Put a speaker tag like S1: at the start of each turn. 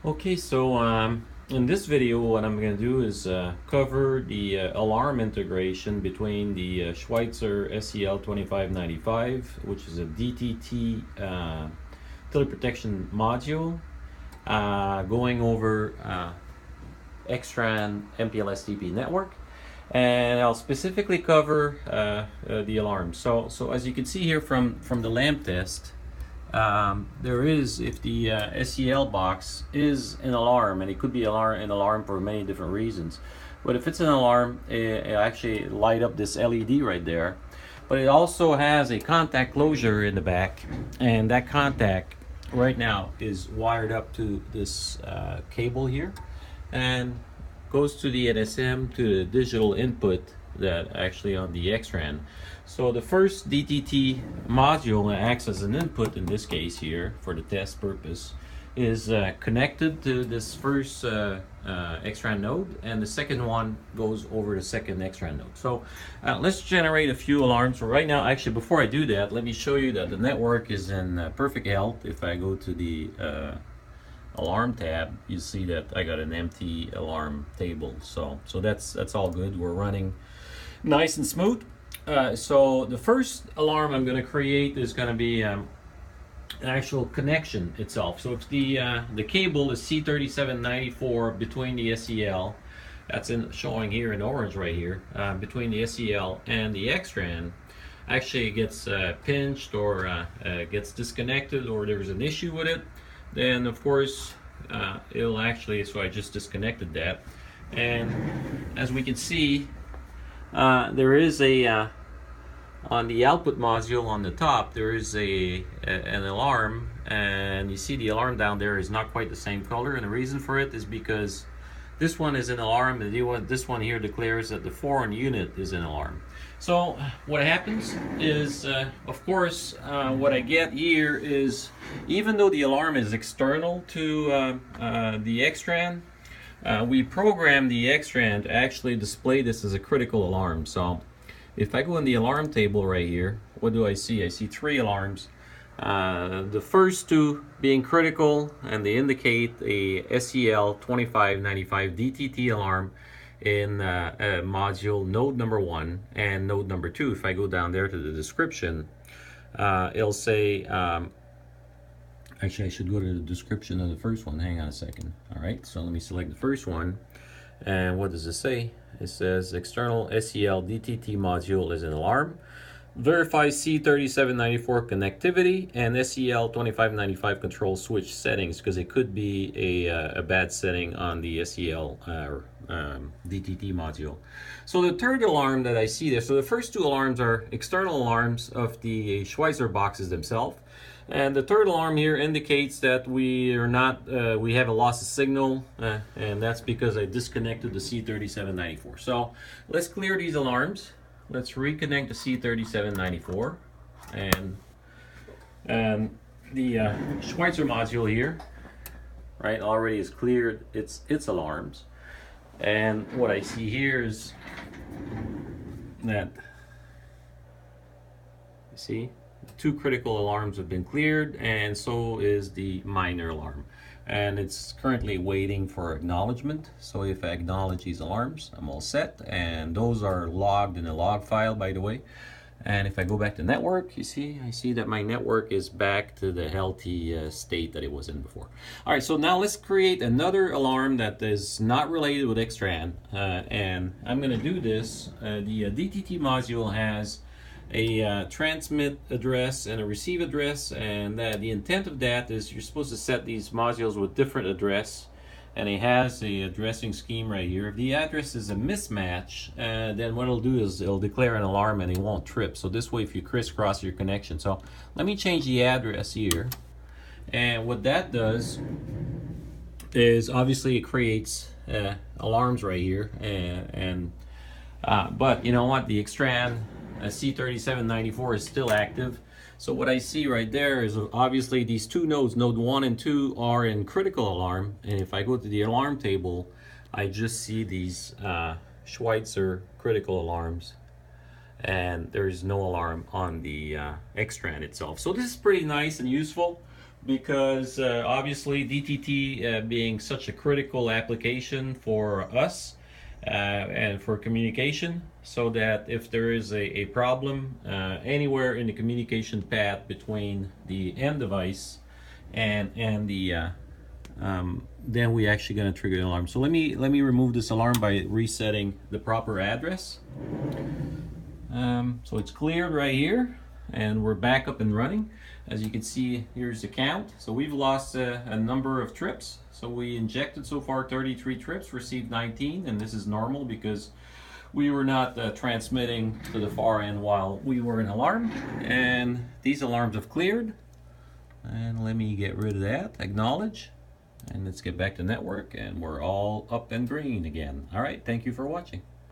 S1: Okay, so in this video, what I'm going to do is cover the alarm integration between the Schweitzer SEL 2595, which is a DTT teleprotection module, going over XTran MPLS-TP network, and I'll specifically cover the alarm. So as you can see here from the lamp test. There is, if the SEL box is an alarm, and it could be an alarm for many different reasons, but if it's an alarm, it actually light up this LED right there. But it also has a contact closure in the back, and that contact right now is wired up to this cable here, and goes to the NSM, to the digital input that actually on the XTran. So the first DTT module that acts as an input in this case here for the test purpose is connected to this first XTran node, and the second one goes over the second XTran node. So let's generate a few alarms. So right now, actually before I do that, let me show you that the network is in perfect health. If I go to the alarm tab, you see that I got an empty alarm table. So that's all good. We're running nice and smooth. So the first alarm I'm going to create is going to be an actual connection itself. So if the cable is C3794 between the SEL, that's showing here in orange right here, between the SEL and the XTran, actually it gets pinched or gets disconnected, or there's an issue with it, then of course it'll actually, so I just disconnected that, and as we can see, there is a on the output module on the top, there is an alarm, and you see the alarm down there is not quite the same color, and the reason for it is because this one is an alarm, and this one here declares that the foreign unit is an alarm. So what happens is, of course, what I get here is, even though the alarm is external to the XTran, we program the XTran to actually display this as a critical alarm. So if I go in the alarm table right here, what do I see? I see three alarms. The first two being critical, and they indicate a SEL 2595 DTT alarm in module node number 1 and node number 2. If I go down there to the description, it'll say, actually I should go to the description of the first one. Hang on a second. All right, so let me select the first one, and what does it say? It says external SEL DTT module is an alarm. Verify C3794 connectivity and SEL 2595 control switch settings, because it could be a bad setting on the SEL DTT module. So the third alarm that I see there, so the first two alarms are external alarms of the Schweitzer boxes themselves. And the third alarm here indicates that we are not, we have a loss of signal, and that's because I disconnected the C3794. So let's clear these alarms. Let's reconnect the C3794, and the Schweitzer module here, right, already is cleared its alarms. And what I see here is that, you see, the two critical alarms have been cleared, and so is the minor alarm. And it's currently waiting for acknowledgement. So if I acknowledge these alarms, I'm all set, and those are logged in a log file, by the way. And if I go back to network, you see, I see that my network is back to the healthy state that it was in before. All right, so now let's create another alarm that is not related with XTran, and I'm going to do this. The DTT module has a transmit address and a receive address, and the intent of that is you're supposed to set these modules with different address, and it has a addressing scheme right here. If the address is a mismatch, then what it'll do is it'll declare an alarm and it won't trip. So this way, if you crisscross your connection, so let me change the address here, and what that does is obviously it creates alarms right here, but you know what, the XTran C3794 is still active. So what I see right there is obviously these two nodes, node 1 and 2, are in critical alarm. And if I go to the alarm table, I just see these Schweitzer critical alarms, and there is no alarm on the XTran itself. So this is pretty nice and useful because obviously DTT being such a critical application for us and for communication, so that if there is a problem anywhere in the communication path between the end device and the then we actually going to trigger the alarm. So let me remove this alarm by resetting the proper address. So it's cleared right here, and we're back up and running. As you can see, here's the count. So we've lost a number of trips. So we injected so far 33 trips, received 19, and this is normal because we were not transmitting to the far end while we were in alarm. And these alarms have cleared. And let me get rid of that, acknowledge, and let's get back to network, and we're all up and green again. All right, thank you for watching.